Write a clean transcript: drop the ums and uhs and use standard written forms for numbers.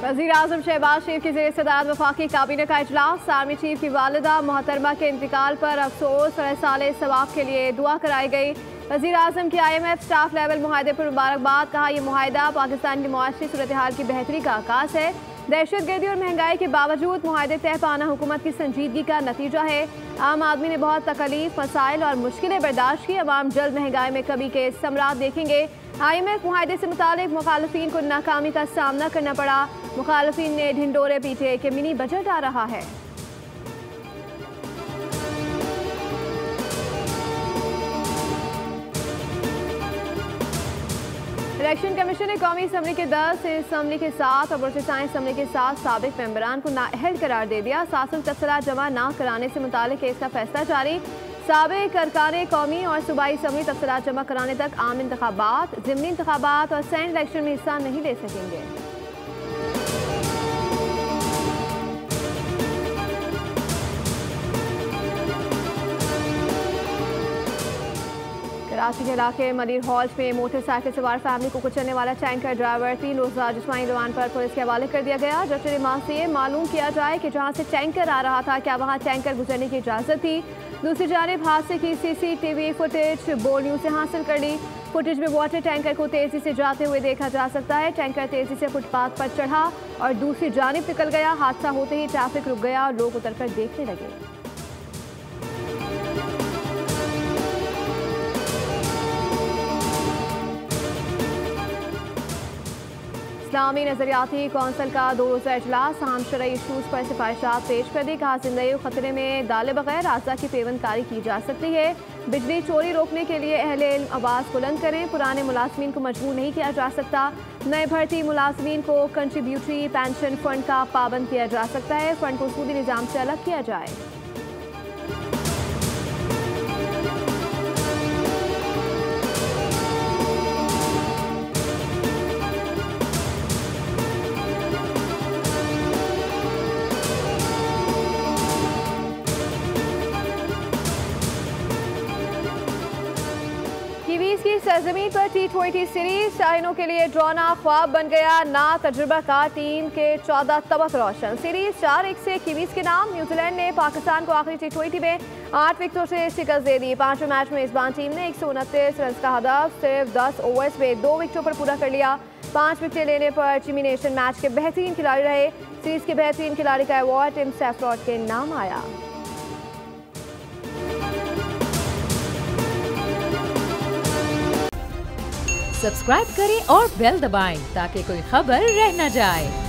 वज़ीर आज़म शहबाज शरीफ की ज़ेर सदारत वफाकी काबीना का इजलास। आर्मी चीफ की वालिदा मोहतरमा के इंतकाल पर अफसोस और साले सवाब के लिए दुआ कराई गई। वज़ीर आज़म की IMF स्टाफ लेवल मुआहदे पर मुबारकबाद। कहा यह मुआहदा पाकिस्तान की मुआशी सूरत हाल की बेहतरी का आगाज़ है। दहशतगर्दी और महंगाई के बावजूद मुआहदे तय पाना हुकूमत की संजीदगी का नतीजा है। आम आदमी ने बहुत तकलीफ, मसाइल और मुश्किलें बर्दाश्त की। अवाम जल्द महंगाई में कमी के समरात देखेंगे। IMF मुआहदे से मुतालिक मुखालफीन को नाकामी का सामना करना पड़ा। मुखालफीन ने ढिंडोरे पीटे कि मिनी बजट आ रहा है। इलेक्शन कमीशन ने कौमी असम्बली के 10 असम्बली के 7 और बलूचिस्तान असम्बली के 7 साबिक मेंबरान को नाअहल करार दे दिया। सासुल तफसला जमा न कराने से मुतालिक केस का फैसला जारी। साबिक अरकान कौमी और सूबाई असम्बली तफसला जमा कराने तक आम इंतखाबात, ज़िमनी इंतखाबात और सैन इलेक्शन में हिस्सा नहीं ले सकेंगे। कराची के इलाके मलिर हॉल्ट में मोटरसाइकिल सवार फैमिली को कुचलने वाला टैंकर ड्राइवर 3 रोज़ा जिस्मानी रिमांड पर पुलिस के हवाले कर दिया गया। जज रिमांड से मालूम किया जाए कि जहां से टैंकर आ रहा था क्या वहां टैंकर गुजरने की इजाज़त थी। दूसरी जानिब हादसे की CCTV फुटेज बोल न्यूज़ से हासिल कर ली। फुटेज में वाटर टैंकर को तेज़ी से जाते हुए देखा जा सकता है। टैंकर तेज़ी से फुटपाथ पर चढ़ा और दूसरी जानिब निकल गया। हादसा होते ही ट्रैफिक रुक गया और लोग उतरकर देखने लगे। इस्लामी नजरियाती कौंसिल का 2 रोज़ा इजलास। अहम शरई इशूज़ पर सिफारिशात पेश कर दी। कहा जिंदगी खतरे में डाले बगैर आज़ा की पेवंदकारी की जा सकती है। बिजली चोरी रोकने के लिए अहले इल्म आवाज़ बुलंद करें। पुराने मुलाजमीन को मजबूर नहीं किया जा सकता। नए भर्ती मुलाजमीन को कंट्रीब्यूटरी पेंशन फंड का पाबंद किया जा सकता है। फंड को सूदी निज़ाम से अलग किया जाए। कीवीज की सरजमीन पर T20 सीरीज शाहीनों के लिए ड्रॉना ख्वाब बन गया। ना तजुर्बा का टीम के 14 तबक रोशन। सीरीज 4-1 से कीवीज के नाम। न्यूजीलैंड ने पाकिस्तान को आखिरी T20 में 8 विकेटों से शिकस्त दे दी। 5वें मैच में मेजबान टीम ने 129 रन का हदफ सिर्फ 10 ओवर्स में 2 विकेटों पर पूरा कर लिया। 5 विकेटें लेने पर चिमी नेशन मैच के बेहतरीन खिलाड़ी रहे। सीरीज के बेहतरीन खिलाड़ी का अवार्ड टिम सेफ्रॉड के नाम आया। सब्सक्राइब करें और बेल दबाएं ताकि कोई खबर रह न जाए।